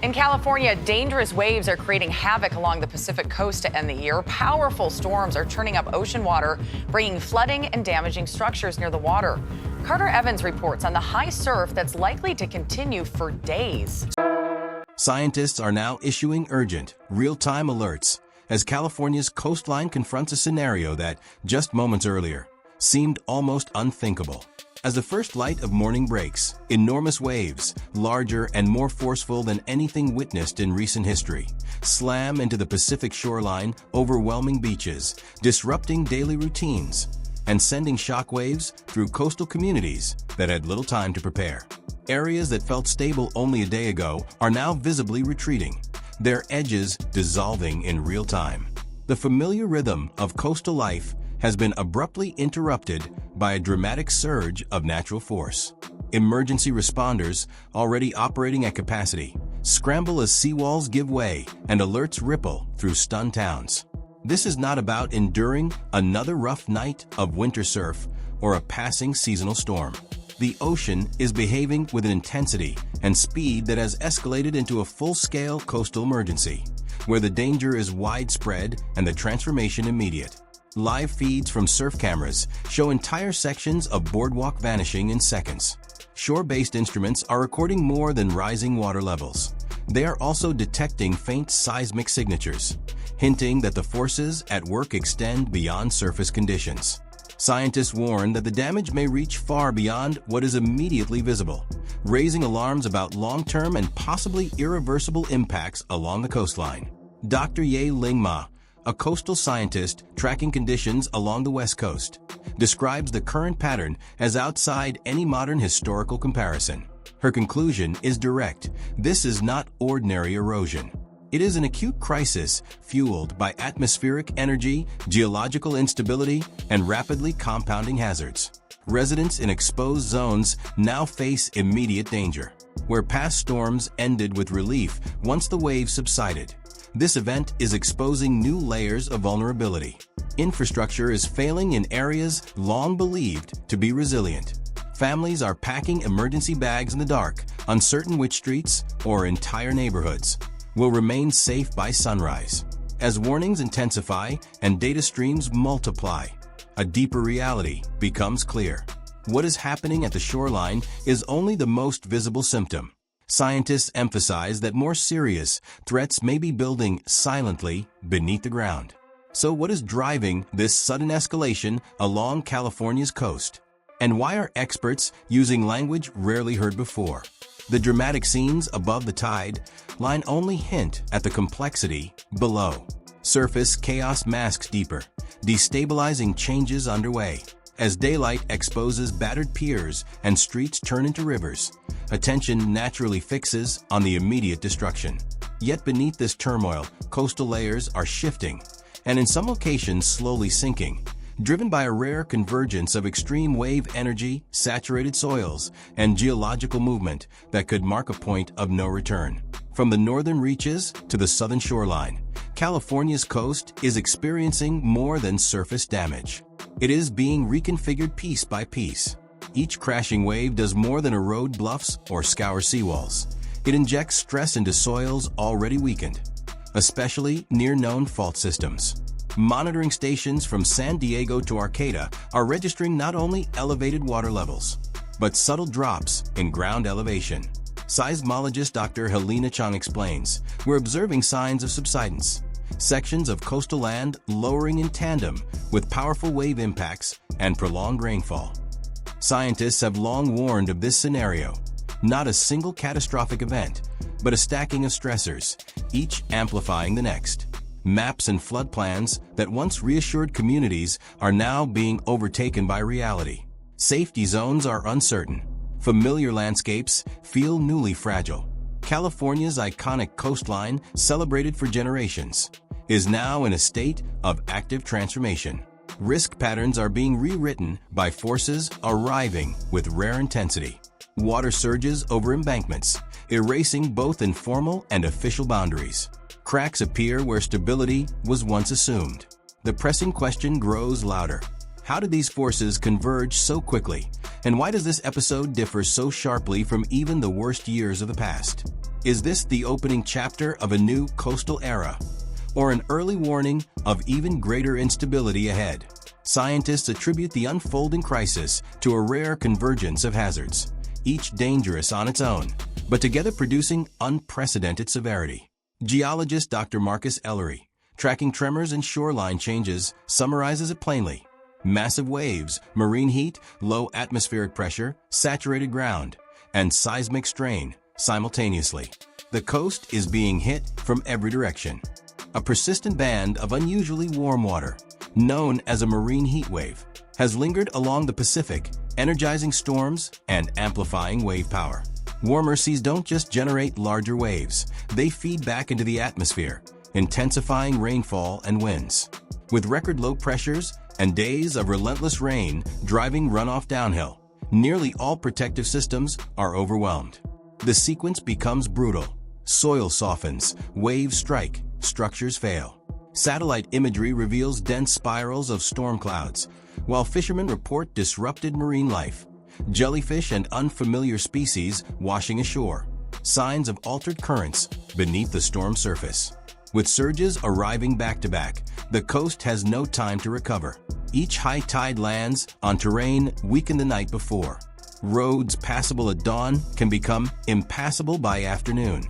In California, dangerous waves are creating havoc along the Pacific coast to end the year. Powerful storms are churning up ocean water, bringing flooding and damaging structures near the water. Carter Evans reports on the high surf that's likely to continue for days. Scientists are now issuing urgent, real-time alerts as California's coastline confronts a scenario that, just moments earlier, seemed almost unthinkable. As the first light of morning breaks, enormous waves, larger and more forceful than anything witnessed in recent history, slam into the Pacific shoreline, overwhelming beaches, disrupting daily routines, and sending shockwaves through coastal communities that had little time to prepare. Areas that felt stable only a day ago are now visibly retreating, their edges dissolving in real time. The familiar rhythm of coastal life has been abruptly interrupted by a dramatic surge of natural force. Emergency responders, already operating at capacity, scramble as seawalls give way and alerts ripple through stunned towns. This is not about enduring another rough night of winter surf or a passing seasonal storm. The ocean is behaving with an intensity and speed that has escalated into a full-scale coastal emergency, where the danger is widespread and the transformation immediate. Live feeds from surf cameras show entire sections of boardwalk vanishing in seconds. Shore-based instruments are recording more than rising water levels. They are also detecting faint seismic signatures, hinting that the forces at work extend beyond surface conditions. Scientists warn that the damage may reach far beyond what is immediately visible, raising alarms about long-term and possibly irreversible impacts along the coastline. Dr. Ye-Ling Ma, a coastal scientist tracking conditions along the West Coast, describes the current pattern as outside any modern historical comparison. Her conclusion is direct. This is not ordinary erosion. It is an acute crisis fueled by atmospheric energy, geological instability, and rapidly compounding hazards. Residents in exposed zones now face immediate danger, where past storms ended with relief once the waves subsided. This event is exposing new layers of vulnerability. Infrastructure is failing in areas long believed to be resilient. Families are packing emergency bags in the dark, uncertain which streets or entire neighborhoods will remain safe by sunrise. As warnings intensify and data streams multiply, a deeper reality becomes clear. What is happening at the shoreline is only the most visible symptom. Scientists emphasize that more serious threats may be building silently beneath the ground. So what is driving this sudden escalation along California's coast? And why are experts using language rarely heard before? The dramatic scenes above the tide line only hint at the complexity below. Surface chaos masks deeper, destabilizing changes underway. As daylight exposes battered piers and streets turn into rivers, attention naturally fixes on the immediate destruction. Yet beneath this turmoil, coastal layers are shifting, and in some locations slowly sinking, driven by a rare convergence of extreme wave energy, saturated soils, and geological movement that could mark a point of no return. From the northern reaches to the southern shoreline, California's coast is experiencing more than surface damage. It is being reconfigured piece by piece. Each crashing wave does more than erode bluffs or scour seawalls. It injects stress into soils already weakened, especially near known fault systems. Monitoring stations from San Diego to Arcata are registering not only elevated water levels, but subtle drops in ground elevation. Seismologist Dr. Helena Chang explains, we're observing signs of subsidence, sections of coastal land lowering in tandem with powerful wave impacts and prolonged rainfall. Scientists have long warned of this scenario, not a single catastrophic event, but a stacking of stressors, each amplifying the next. Maps and flood plans that once reassured communities are now being overtaken by reality. Safety zones are uncertain. Familiar landscapes feel newly fragile. California's iconic coastline, celebrated for generations, is now in a state of active transformation. Risk patterns are being rewritten by forces arriving with rare intensity. Water surges over embankments, erasing both informal and official boundaries. Cracks appear where stability was once assumed. The pressing question grows louder. How did these forces converge so quickly? And why does this episode differ so sharply from even the worst years of the past? Is this the opening chapter of a new coastal era, or an early warning of even greater instability ahead? Scientists attribute the unfolding crisis to a rare convergence of hazards, each dangerous on its own, but together producing unprecedented severity. Geologist Dr. Marcus Ellery, tracking tremors and shoreline changes, summarizes it plainly. Massive waves, marine heat, low atmospheric pressure, saturated ground, and seismic strain simultaneously. The coast is being hit from every direction. A persistent band of unusually warm water, known as a marine heat wave, has lingered along the Pacific, energizing storms and amplifying wave power. Warmer seas don't just generate larger waves, they feed back into the atmosphere, intensifying rainfall and winds. With record low pressures and days of relentless rain driving runoff downhill, nearly all protective systems are overwhelmed. The sequence becomes brutal. Soil softens, waves strike, structures fail. Satellite imagery reveals dense spirals of storm clouds, while fishermen report disrupted marine life. Jellyfish and unfamiliar species washing ashore. Signs of altered currents beneath the storm surface. With surges arriving back-to-back, the coast has no time to recover. Each high tide lands on terrain weakened the night before. Roads passable at dawn can become impassable by afternoon.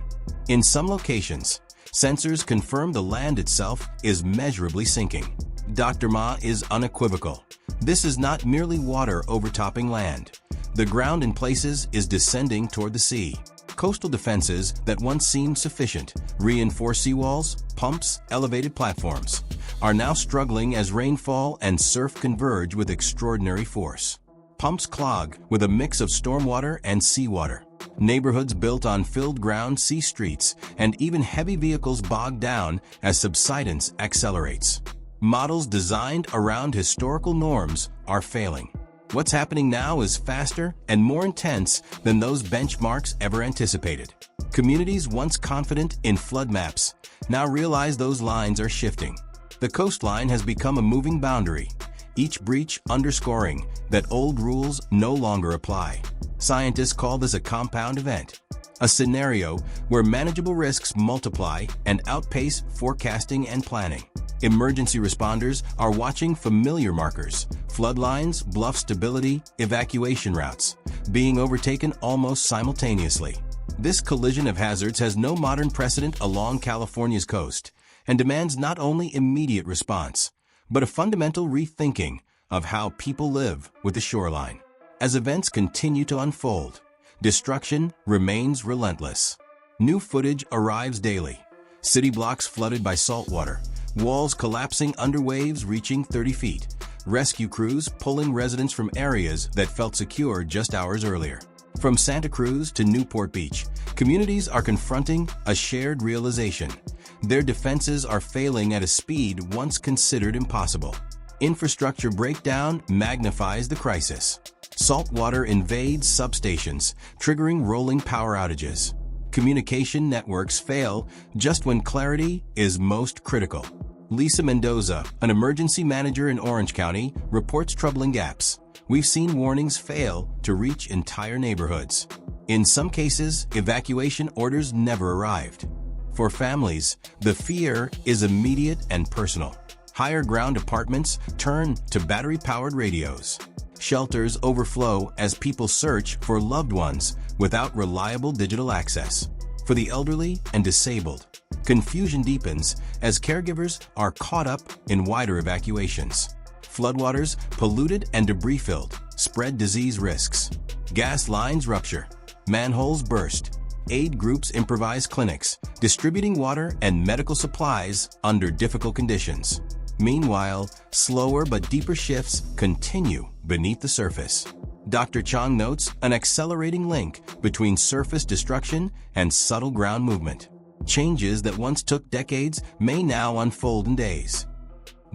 In some locations, sensors confirm the land itself is measurably sinking. Dr. Ma is unequivocal. This is not merely water overtopping land. The ground in places is descending toward the sea. Coastal defenses that once seemed sufficient, reinforced seawalls, pumps, elevated platforms, are now struggling as rainfall and surf converge with extraordinary force. Pumps clog with a mix of stormwater and seawater. Neighborhoods built on filled ground see streets, and even heavy vehicles bog down as subsidence accelerates. Models designed around historical norms are failing. What's happening now is faster and more intense than those benchmarks ever anticipated. Communities once confident in flood maps now realize those lines are shifting. The coastline has become a moving boundary, each breach underscoring that old rules no longer apply. Scientists call this a compound event, a scenario where manageable risks multiply and outpace forecasting and planning. Emergency responders are watching familiar markers, flood lines, bluff stability, evacuation routes, being overtaken almost simultaneously. This collision of hazards has no modern precedent along California's coast and demands not only immediate response, but a fundamental rethinking of how people live with the shoreline. As events continue to unfold, destruction remains relentless. New footage arrives daily. City blocks flooded by saltwater, walls collapsing under waves reaching 30 feet, rescue crews pulling residents from areas that felt secure just hours earlier. From Santa Cruz to Newport Beach, communities are confronting a shared realization. Their defenses are failing at a speed once considered impossible. Infrastructure breakdown magnifies the crisis. Saltwater invades substations, triggering rolling power outages. Communication networks fail just when clarity is most critical. Lisa Mendoza, an emergency manager in Orange County, reports troubling gaps. We've seen warnings fail to reach entire neighborhoods. In some cases, evacuation orders never arrived. For families, the fear is immediate and personal. Higher ground apartments turn to battery-powered radios. Shelters overflow as people search for loved ones without reliable digital access. For the elderly and disabled, confusion deepens as caregivers are caught up in wider evacuations. Floodwaters, polluted and debris-filled, spread disease risks. Gas lines rupture. Manholes burst. Aid groups improvise clinics, distributing water and medical supplies under difficult conditions. Meanwhile, slower but deeper shifts continue beneath the surface. Dr. Chang notes an accelerating link between surface destruction and subtle ground movement. Changes that once took decades may now unfold in days.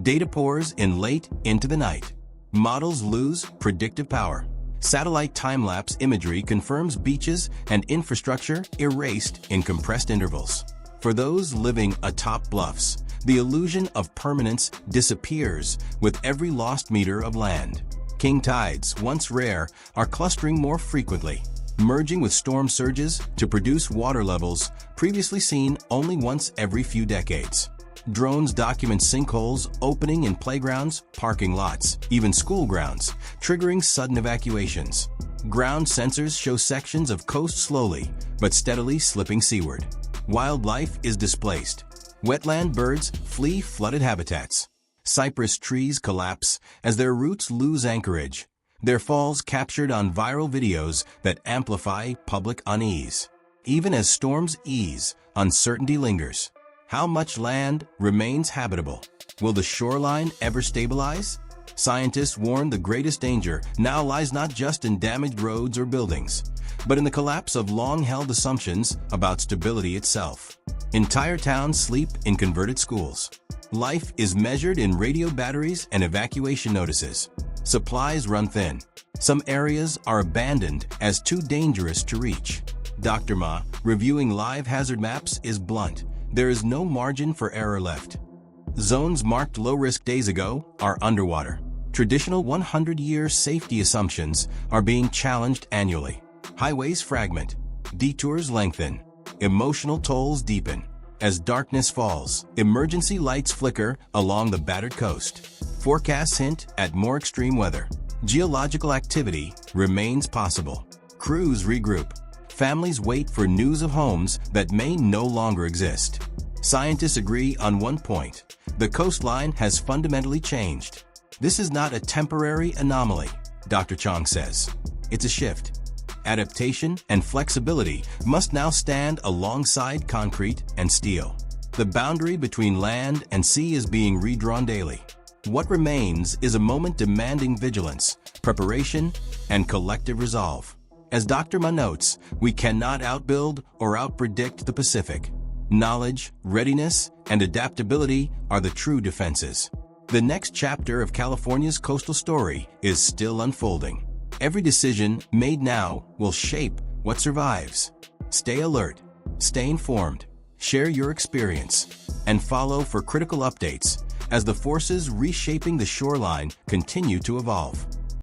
Data pours in late into the night. Models lose predictive power. Satellite time-lapse imagery confirms beaches and infrastructure erased in compressed intervals. For those living atop bluffs, the illusion of permanence disappears with every lost meter of land. King tides, once rare, are clustering more frequently. merging with storm surges to produce water levels previously seen only once every few decades. Drones document sinkholes opening in playgrounds, parking lots, even school grounds, triggering sudden evacuations. Ground sensors show sections of coast slowly but steadily slipping seaward. Wildlife is displaced. Wetland birds flee flooded habitats. Cypress trees collapse as their roots lose anchorage, their falls captured on viral videos that amplify public unease. Even as storms ease, uncertainty lingers. How much land remains habitable? Will the shoreline ever stabilize? Scientists warn the greatest danger now lies not just in damaged roads or buildings, but in the collapse of long-held assumptions about stability itself. Entire towns sleep in converted schools. Life is measured in radio batteries and evacuation notices. Supplies run thin. Some areas are abandoned as too dangerous to reach. Dr. Ma, reviewing live hazard maps, is blunt. There is no margin for error left. Zones marked low-risk days ago are underwater. Traditional 100-year safety assumptions are being challenged annually. Highways fragment. Detours lengthen. Emotional tolls deepen. As darkness falls, emergency lights flicker along the battered coast. Forecasts hint at more extreme weather. Geological activity remains possible. Crews regroup. Families wait for news of homes that may no longer exist. Scientists agree on one point. The coastline has fundamentally changed. This is not a temporary anomaly, Dr. Chong says. It's a shift. Adaptation and flexibility must now stand alongside concrete and steel. The boundary between land and sea is being redrawn daily. What remains is a moment demanding vigilance, preparation, and collective resolve. As Dr. Ma notes, we cannot outbuild or outpredict the Pacific. Knowledge, readiness, and adaptability are the true defenses. The next chapter of California's coastal story is still unfolding. Every decision made now will shape what survives. Stay alert, stay informed, share your experience, and follow for critical updates as the forces reshaping the shoreline continue to evolve.